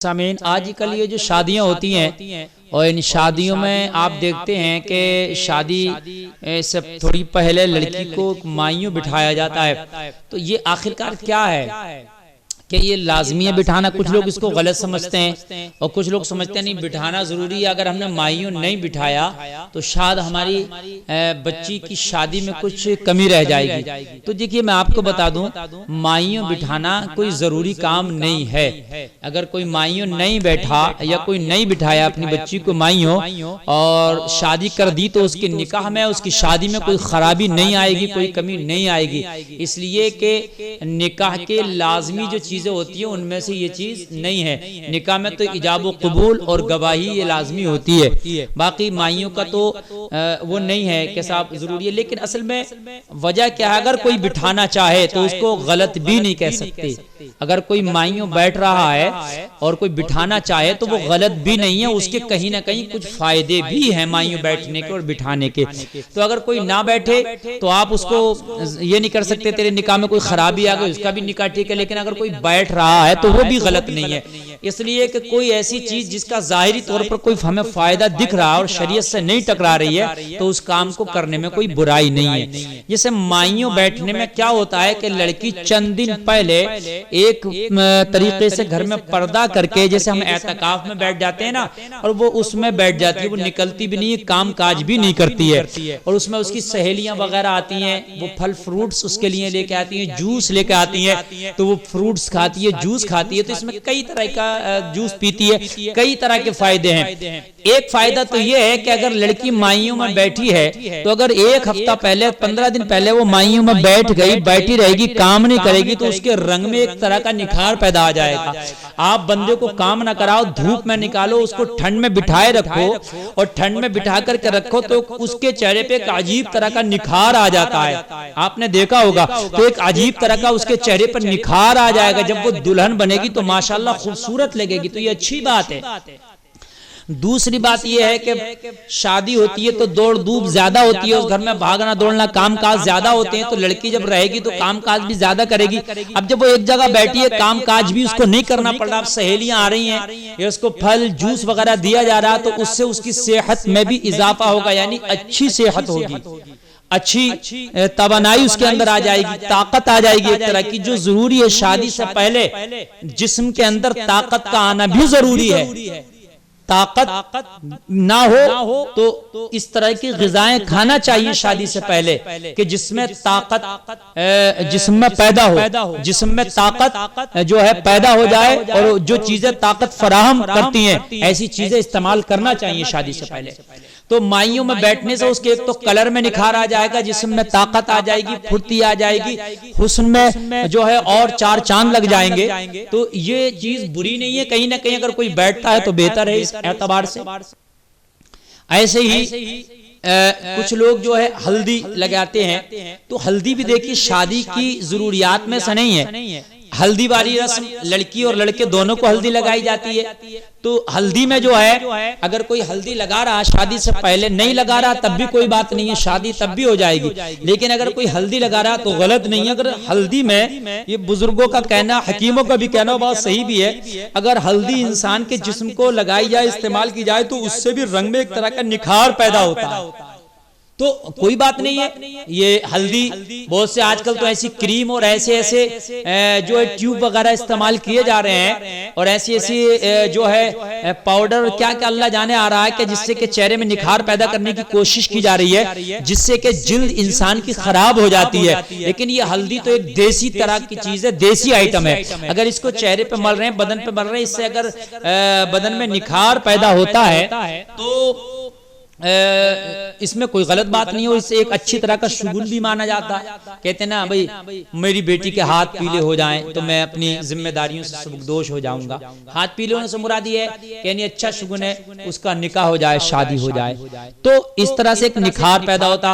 सामीन, आजकल ये जो शादियां होती हैं और इन शादियों में आप देखते हैं कि शादी से थोड़ी पहले लड़की को माइयों बिठाया जाता है। तो ये आखिरकार क्या है कि ये लाजमी है बिठाना? कुछ लोग इसको गलत समझते हैं और कुछ लोग समझते हैं नहीं बिठाना ज़रूरी है। अगर हमने माइयों नहीं बिठाया तो शायद हमारी बच्ची की शादी में कुछ कमी रह जाएगी। तो देखिए मैं आपको बता दूं, माइयों बिठाना कोई ज़रूरी काम नहीं है। अगर कोई माइयों नहीं बैठा या कोई नहीं बिठाया अपनी बच्ची को माइयों और शादी कर दी तो उसके निकाह में, उसकी शादी में कोई ख़राबी नहीं आएगी, कोई कमी नहीं आएगी। इसलिए कि निकाह के लाजमी जो चीज़ें होती है उनमें से ये चीज नहीं है। निकाह में तो इजाब व कबूल और गवाही ये लाजमी होती है। बाकी माइयों का तो वो नहीं है कि साहब जरूरी है। लेकिन असल में वजह क्या है, अगर कोई बिठाना चाहे तो उसको गलत भी नहीं कह सकते। अगर कोई माइयों बैठ रहा है और कोई बिठाना चाहे तो वो गलत भी नहीं है। उसके कहीं ना कहीं कुछ फायदे भी हैं माइयों बैठने के और बिठाने के। तो अगर कोई ना बैठे तो आप उसको ये नहीं कर सकते तेरे निकाह में कोई खराबी आ गई, उसका भी निकाह ठीक है। लेकिन अगर कोई बैठ रहा है तो वो भी गलत नहीं है। इसलिए कि कोई ऐसी चीज जिसका जाहिरी तौर पर कोई हमें फायदा दिख रहा है और शरीयत से नहीं टकरा रही है तो उस काम को करने में कोई बुराई नहीं है। जैसे माइयों बैठने में क्या होता है कि लड़की चंद दिन पहले एक तरीके से घर में पर्दा करके, जैसे हम एतकाफ में बैठ जाते हैं ना, और वो उसमें बैठ जाती है, वो निकलती भी नहीं है, काम काज भी नहीं करती है। और उसमें उसकी सहेलियां वगैरह आती हैं, वो फल फ्रूट्स उसके लिए लेके आती हैं, जूस लेके आती हैं, तो वो फ्रूट्स खाती है, जूस खाती है। तो इसमें कई तरह का जूस पीती है, कई तरह के फायदे हैं। एक फायदा तो ये है कि अगर लड़की माइयों में बैठी है तो अगर एक हफ्ता पहले 15 दिन पहले वो माइयों में बैठ गई, बैठी रहेगी, काम नहीं करेगी तो उसके रंग में एक तरह का निखार पैदा आ जाएगा। आप बंदे को काम ना कराओ, धूप में निकालो, उसको ठंड में बिठाए रखो और ठंड में बिठा करके रखो तो उसके चेहरे पे एक अजीब तरह का निखार आ जाता है। आपने देखा होगा, तो एक अजीब तरह का उसके चेहरे पर निखार आ जाएगा। जब वो दुल्हन बनेगी तो माशाल्लाह खूबसूरत लगेगी। तो ये अच्छी बात है। दूसरी बात यह है कि शादी होती है तो दौड़ धूप ज्यादा होती है, उस घर में भागना दौड़ना काम काज ज्यादा होते हैं। तो लड़की जब रहेगी तो काम काज भी ज्यादा करेगी। अब जब वो एक जगह बैठी है, काम काज भी उसको नहीं करना पड़ रहा, अब सहेलियां आ रही हैं या उसको फल जूस वगैरह दिया जा रहा, तो उससे उसकी सेहत में भी इजाफा होगा, यानी अच्छी सेहत होगी, अच्छी तवानाई उसके अंदर आ जाएगी, ताकत आ जाएगी एक तरह की, जो जरूरी है। शादी से पहले जिस्म के अंदर ताकत का आना भी जरूरी है। ताकत ना हो तो इस तरह की ग़िज़ाएं खाना चाहिए शादी से पहले कि जिसमें ताकत जिस्म में पैदा हो, जिस्म में ताकत जो है पैदा हो जाए और जो चीजें ताकत फराहम करती हैं ऐसी चीजें इस्तेमाल करना चाहिए शादी से पहले। तो माइयों में बैठने से उसके एक तो कलर में निखार आ जाएगा, जिस्म में ताकत आ जाएगी, फुर्ती आ जाएगी, हुस्न में जो है और चार चांद लग जाएंगे। तो ये चीज बुरी नहीं है, कहीं ना कहीं अगर कोई बैठता है तो बेहतर है इस एतबार से। ऐसे ही कुछ लोग जो है हल्दी लगाते हैं, तो हल्दी भी देखिए शादी की जरूरियात में से नहीं है। हल्दी वाली रस्म लड़की और लड़के दोनों को हल्दी लगाई जाती है। तो हल्दी में जो है अगर कोई हल्दी लगा रहा शादी से पहले, नहीं लगा रहा तब भी कोई बात नहीं है, शादी तब भी हो जाएगी। लेकिन अगर कोई हल्दी लगा रहा तो गलत नहीं है। अगर हल्दी में, ये बुजुर्गों का कहना, हकीमों का भी कहना बहुत सही भी है, अगर हल्दी इंसान के जिस्म को लगाई जाए, इस्तेमाल की जाए तो उससे भी रंग में एक तरह का निखार पैदा होता है। तो कोई बात नहीं है। ये हल्दी बहुत से आजकल तो ऐसी क्रीम और ऐसे जो है ट्यूब वगैरह इस्तेमाल किए जा रहे हैं और ऐसी जो है पाउडर क्या क्या अल्लाह जाने आ रहा है कि जिससे कि चेहरे में निखार पैदा करने की कोशिश की जा रही है, जिससे कि जिल्द इंसान की खराब हो जाती है। लेकिन ये हल्दी तो एक देसी तरह की चीज है, देसी आइटम है। अगर इसको चेहरे पे मल रहे हैं, बदन पे मल रहे हैं, इससे अगर बदन में निखार पैदा होता है तो इसमें कोई गलत बात नहीं हो। इससे एक अच्छी तरह का शुगुन भी माना जाता है। कहते हैं ना भाई मेरी बेटी के हाथ पीले हो जाएं तो मैं अपनी जिम्मेदारियों से सबकदोश हो जाऊंगा। हाथ पीले होने से मुराद ये है यानी अच्छा शुगुन है, उसका निकाह हो जाए, शादी हो जाए। तो इस तरह से एक निखार पैदा होता है।